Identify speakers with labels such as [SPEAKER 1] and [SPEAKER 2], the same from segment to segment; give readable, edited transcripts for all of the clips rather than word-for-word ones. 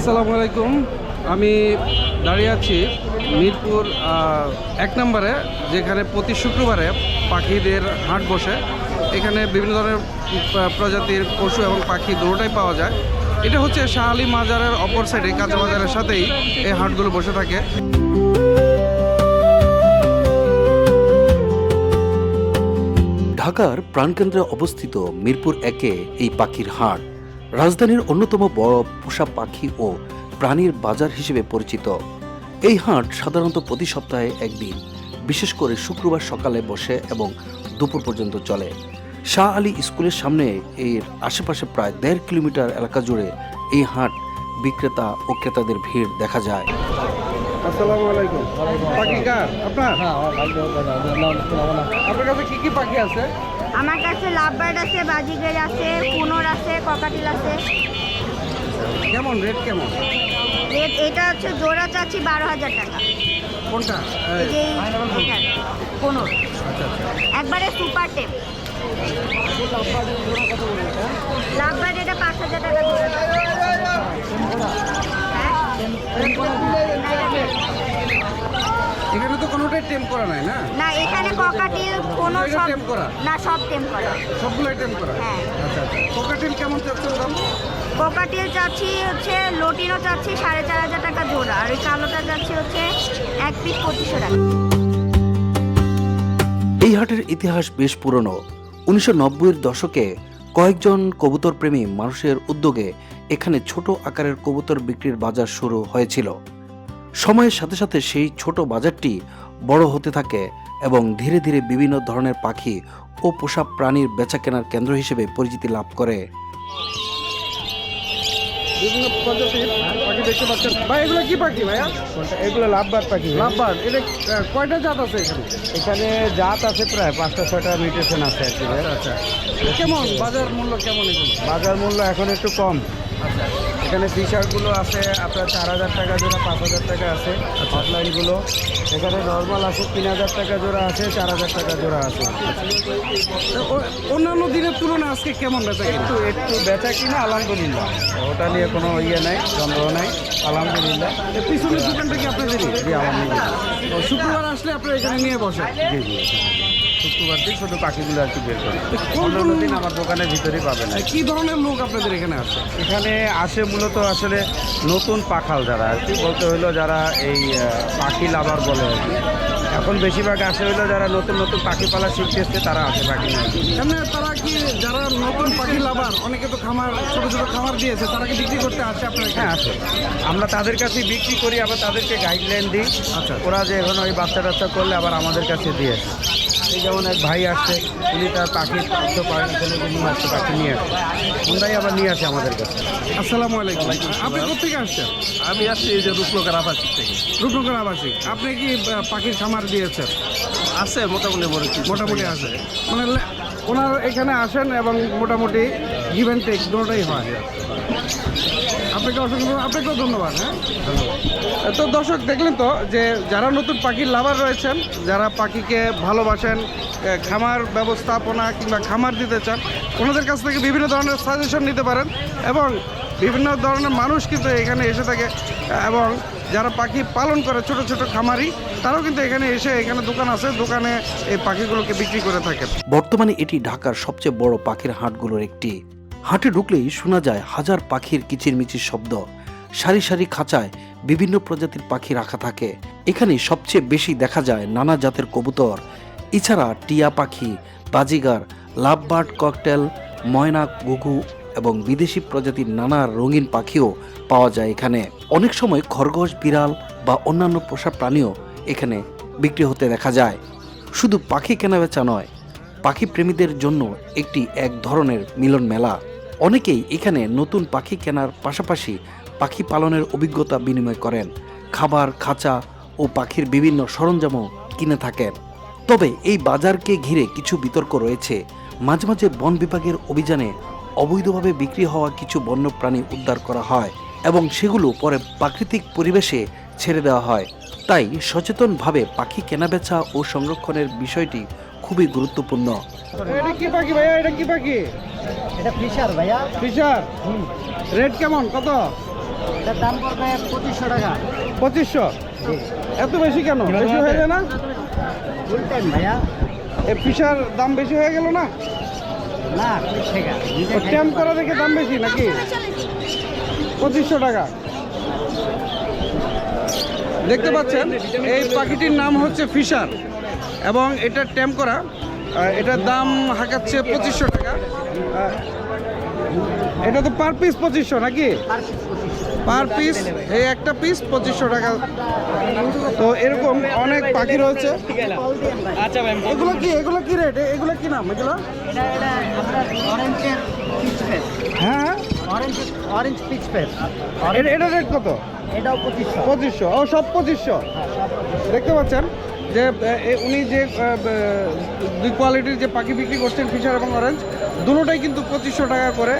[SPEAKER 1] আসসালামু আলাইকুম। আমি দাঁড়িয়ে আছি মিরপুর 1 নম্বরে, যেখানে প্রতি শুক্রবারে পাখিদের হাট বসে। এখানে বিভিন্ন ধরনের প্রজাতির পশু এবং পাখি দুটোটাই পাওয়া যায়। এটা হচ্ছে শাহ আলী মাজারের অপর সাইডে, কাঁচা বাজারের সাথেই এই হাটগুলো বসে থাকে।
[SPEAKER 2] ঢাকার প্রাণকেন্দ্রে অবস্থিত মিরপুর 1-এ এই পাখির হাট রাজধানীর অন্যতম বড় পোষা পাখি ও প্রাণীর বাজার হিসেবে পরিচিত। এই হাট সাধারণত প্রতি সপ্তাহে একদিন, বিশেষ করে শুক্রবার সকালে বসে এবং দুপুর পর্যন্ত চলে। শাহ আলী স্কুলের সামনে এর আশেপাশে প্রায় 1.5 কিলোমিটার এলাকা জুড়ে এই হাট বিক্রেতা ও ক্রেতাদের ভিড় দেখা যায়।
[SPEAKER 1] আসসালামু আলাইকুম। পাখি কার আপনার? আপনার কাছে কি কি পাখি আছে?
[SPEAKER 3] আমার কাছে লাভবার্ড আছে, বাজিগার আছে, কুনোর আছে, ককাটিল আছে।
[SPEAKER 1] কেমন রেট কেমন?
[SPEAKER 3] রেট এটা হচ্ছে জোড়া চাচ্ছি 12,000 টাকা।
[SPEAKER 1] কোনটা?
[SPEAKER 3] এই যে কুনোর একবারে সুপার টেপ। লাভবার্ড এটা 5,000 টাকা জোড়া।
[SPEAKER 1] এখানে তো কোনোটাই টেম করা নাই না?
[SPEAKER 3] না, এখানে ককাটিল কোনো সব
[SPEAKER 1] টেম করা?
[SPEAKER 3] না, সব টেম করা।
[SPEAKER 1] সবগুলোই টেম করা?
[SPEAKER 3] হ্যাঁ।
[SPEAKER 1] আচ্ছা আচ্ছা। কোকাটেল কেমন চাচ্ছেন দাম?
[SPEAKER 3] কোকাটিল চাচ্ছি হচ্ছে, লটিনও চাচ্ছি 4,500 টাকা জোড়া, আর ওই কালোটা চাচ্ছি হচ্ছে 1 পিস 2500 টাকা।
[SPEAKER 2] এই হাটের ইতিহাস বেশ পুরনো। 1990-এর দশকে কয়েকজন কবুতর প্রেমী মানুষের উদ্যোগে এখানে ছোট আকারের কবুতর বিক্রির বাজার শুরু হয়েছিল। সময়ের সাথে সাথে সেই ছোট বাজারটি বড় হতে থাকে এবং ধীরে ধীরে বিভিন্ন ধরনের পাখি ও পোষা প্রাণীর বেচাকেনার কেন্দ্র হিসেবে পরিচিতি লাভ করে।
[SPEAKER 1] বিভিন্ন প্রজাতির পাখি দেখতে পাচ্ছেন ভাই। এগুলো কি পাখি ভাইয়া?
[SPEAKER 4] এগুলো লাভবার্ড পাখি।
[SPEAKER 1] লাভবার্ড। এটা কয়টা জাত আছে এখানে?
[SPEAKER 4] এখানে জাত আছে প্রায় 5টা-6টা মিউটেশন আছে আর কি।
[SPEAKER 1] আচ্ছা। কেমন বাজার মূল্য কেমন এগুলো?
[SPEAKER 4] বাজার মূল্য এখন একটু কম। এখানে ফিশারগুলো আছে আপনার 4,000 টাকা জোড়া, 5,000 টাকা আছে। অফলাইনগুলো এখানে নর্মাল আছে 3,000 টাকা জোড়া আছে, 4,000 টাকা জোড়া আছে।
[SPEAKER 1] অন্যান্য দিনের তুলনায় আজকে কেমন বেচা কিনা?
[SPEAKER 4] একটু বেচা কিনা আলহামদুলিল্লাহ, ওটা নিয়ে কোনো নাই, সন্দেহ নাই, আলহামদুলিল্লাহ।
[SPEAKER 1] পিছনের দোকানটা কি আপনাদেরই?
[SPEAKER 4] জি আলহামদুলিল্লাহ।
[SPEAKER 1] শুক্রবার আসলে আপনারা এখানে নিয়ে বসেন?
[SPEAKER 4] জি জি। শুক্রবার দিন শুধু পাখিগুলো আর কি বের করি। অন্যান্য দিন আমার দোকানের ভিতরেই পাবেন।
[SPEAKER 1] কি ধরনের লোক আপনাদের এখানে আসে?
[SPEAKER 4] এখানে আসে মূলত আসলে নতুন পাখাল যারা আর কি, বলতে হইলো যারা এই পাখি লাভার বলে আর কি। এখন বেশিরভাগ আসে হইলো যারা নতুন নতুন পাখি পালা শিখতেছে, তারা আসে পাখি নেয়।
[SPEAKER 1] এমনি তারা কি, যারা নতুন পাখি লাভার, অনেকে তো খামার, ছোটো ছোটো খামার দিয়েছে, তারা কি বিক্রি করতে আসে আপনার এখানে?
[SPEAKER 4] হ্যাঁ আসে। আমরা তাদের কাছে বিক্রি করি, আবার তাদেরকে গাইডলাইন দিই।
[SPEAKER 1] আচ্ছা।
[SPEAKER 4] ওরা যে এখন ওই বাচ্চা টাচ্চা করলে আবার আমাদের কাছে দিয়ে আসে। এই যেমন এক ভাই আসছে, উনি তার পাখি তো পারেন, নিয়ে আসছে, পাখি নিয়ে আসে, ওনারাই আবার নিয়ে আসে আমাদের কাছে।
[SPEAKER 1] আসসালামু আলাইকুম। আপনি কোথেকে আসছেন?
[SPEAKER 4] আমি আসছি এই যে রূপনগর আবাসিক থেকে।
[SPEAKER 1] রূপনগর আবাসিক। আপনি কি পাখির খামার দিয়েছেন?
[SPEAKER 4] আছে মোটামুটি
[SPEAKER 1] মোটামুটি আছে, মানে ওনার এখানে আসেন এবং মোটামুটি গিভ অ্যান্ড টেক দুটোটাই হয়। আপনাকেও ধন্যবাদ। হ্যাঁ, তো দর্শক দেখলেন তো যে যারা নতুন পাখির লাভার রয়েছেন, যারা পাখিকে ভালোবাসেন, খামার ব্যবস্থাপনা কিংবা খামার দিতে চান, ওনাদের কাছ থেকে বিভিন্ন ধরনের সাজেশন নিতে পারেন। এবং বিভিন্ন ধরনের মানুষ কিন্তু এখানে এসে থাকে, এবং যারা পাখি পালন করে ছোট ছোট খামারি, তারাও কিন্তু এখানে এসে, এখানে দোকান আছে, দোকানে এই পাখিগুলোকে বিক্রি করে থাকেন।
[SPEAKER 2] বর্তমানে এটি ঢাকার সবচেয়ে বড় পাখির হাটগুলোর একটি। হাটে ঢুকলেই শোনা যায় হাজার পাখির কিচিরমিচির শব্দ। সারি সারি খাঁচায় বিভিন্ন প্রজাতির পাখি রাখা থাকে। এখানে সবচেয়ে বেশি দেখা যায় নানা জাতের কবুতর, এছাড়া টিয়া পাখি, বাজিগার, লাভবার্ড, ককটেল, ময়না, ঘুঘু এবং বিদেশি প্রজাতির নানা রঙিন পাখিও পাওয়া যায় এখানে। অনেক সময় খরগোশ, বিড়াল বা অন্যান্য পোষা প্রাণীও এখানে বিক্রি হতে দেখা যায়। শুধু পাখি কেনাবেচা নয়, পাখি প্রেমীদের জন্য এক ধরনের মিলন মেলা। অনেকেই এখানে নতুন পাখি কেনার পাশাপাশি পাখি পালনের অভিজ্ঞতা বিনিময় করেন, খাবার, খাঁচা ও পাখির বিভিন্ন সরঞ্জামও কিনে থাকেন। তবে এই বাজারকে ঘিরে কিছু বিতর্ক রয়েছে। মাঝে মাঝে বন বিভাগের অভিযানে অবৈধভাবে বিক্রি হওয়া কিছু বন্যপ্রাণী উদ্ধার করা হয় এবং সেগুলো পরে প্রাকৃতিক পরিবেশে ছেড়ে দেওয়া হয়। তাই সচেতনভাবে পাখি কেনাবেচা ও সংরক্ষণের বিষয়টি খুবই গুরুত্বপূর্ণ।
[SPEAKER 1] এটা কি পাখি ভাইয়া? এটা কি পাখি?
[SPEAKER 5] এটা ফিশার ভাইয়া।
[SPEAKER 1] ফিশার। রেট কেমন? কত?
[SPEAKER 5] এটার দাম পড়বে 2500 টাকা।
[SPEAKER 1] 2500? এত বেশি কেন? বেশি হয়ে যায় না?
[SPEAKER 5] ফুল টাইম ভাইয়া।
[SPEAKER 1] এই ফিশার দাম বেশি হয়ে গেল না?
[SPEAKER 5] না, ঠিক টাকা। নিজে খাইতে
[SPEAKER 1] ট্যাম্প
[SPEAKER 5] পারবে।
[SPEAKER 1] করা দেখে দাম বেশি নাকি? 2500 টাকা। দেখতে পাচ্ছেন এই পাখিটির নাম হচ্ছে ফিশার এবং এটা ট্যাম্প করা। এটার দাম হাঁকাচ্ছে 2500 টাকা। এটা তো পার পিস 2500 নাকি? পার পিস এই একটা পিস 2500 টাকা। তো এরকম অনেক পাখি রয়েছে। এগুলো কি রেট? এগুলো কি নাম এগুলো?
[SPEAKER 5] এটা আপনার অরেঞ্জের পিচ পেস।
[SPEAKER 1] হ্যাঁ,
[SPEAKER 5] অরেঞ্জ পিচ পেস।
[SPEAKER 1] এটা রেট কত?
[SPEAKER 5] এটাও 2500।
[SPEAKER 1] 2500? ও, সব 2500। দেখতে পাচ্ছেন যে উনি যে দুই কোয়ালিটির যে পাখি বিক্রি করছেন, ফিশার এবং অরেঞ্জ, দুটোটাই কিন্তু 2500 টাকা করে।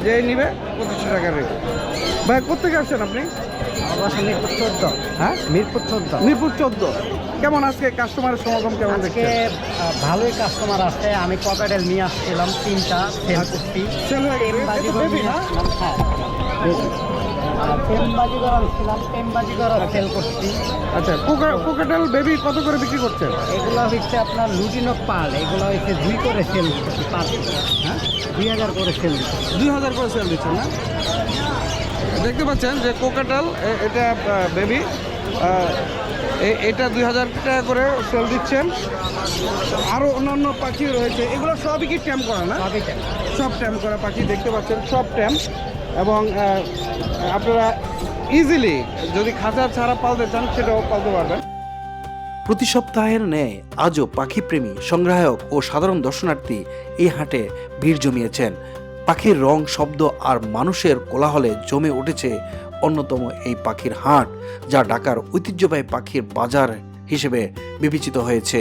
[SPEAKER 1] যে নিবে 2500 টাকা রেট। ভাই কোথেকে আসছেন আপনি?
[SPEAKER 5] অবশ্যই মিরপুর 14।
[SPEAKER 1] হ্যাঁ,
[SPEAKER 5] মিরপুর 14।
[SPEAKER 1] মিরপুর 14। কেমন আজকে কাস্টমারের সমাগম কেমন
[SPEAKER 5] আজকে
[SPEAKER 1] দেখছেন?
[SPEAKER 5] ভালোই কাস্টমার আছে। আমি ককাটেল নিয়ে আসছিলাম 3টা সেল করছি।
[SPEAKER 1] সেল হয়ে গেছে?
[SPEAKER 5] টেমবাজিগর
[SPEAKER 1] baby
[SPEAKER 5] নিয়ে
[SPEAKER 1] না?
[SPEAKER 5] আসছিলাম। হ্যাঁ, baby। আর টেমবাজিগর আনছিলাম, টেমবাজিগর সেল করছি।
[SPEAKER 1] আচ্ছা, কোকাটেল বেবি কত করে বিক্রি করছেন?
[SPEAKER 5] এগুলো হচ্ছে আপনার লুটিনো পাল। এগুলো হচ্ছে 2 করে সেল করছি পার পিস। হ্যাঁ, 2000 করে সেল দিচ্ছি।
[SPEAKER 1] 2000 করে সেল দিচ্ছেন না? দেখতে পাচ্ছেন যে কোকাটেল এটা বেবি, এটা 2000 টাকা করে সেল দিচ্ছেন। আরও অন্যান্য পাখি রয়েছে, এগুলো সবই কি ট্যাম্প করা না?
[SPEAKER 5] সবই টাকা।
[SPEAKER 1] সব ট্যাম্প করা পাখি দেখতে পাচ্ছেন, সব ট্যাম্প। এবং আপনারা ইজিলি যদি খাঁচা ছাড়া পালতে চান সেটাও পালতে পারবেন।
[SPEAKER 2] প্রতি সপ্তাহের ন্যায় আজও পাখিপ্রেমী, সংগ্রাহক ও সাধারণ দর্শনার্থী এই হাটে ভিড় জমিয়েছেন। পাখির রং, শব্দ আর মানুষের কোলাহলে জমে উঠেছে অন্যতম এই পাখির হাট, যা ঢাকার ঐতিহ্যবাহী পাখির বাজার হিসেবে বিবেচিত হয়েছে।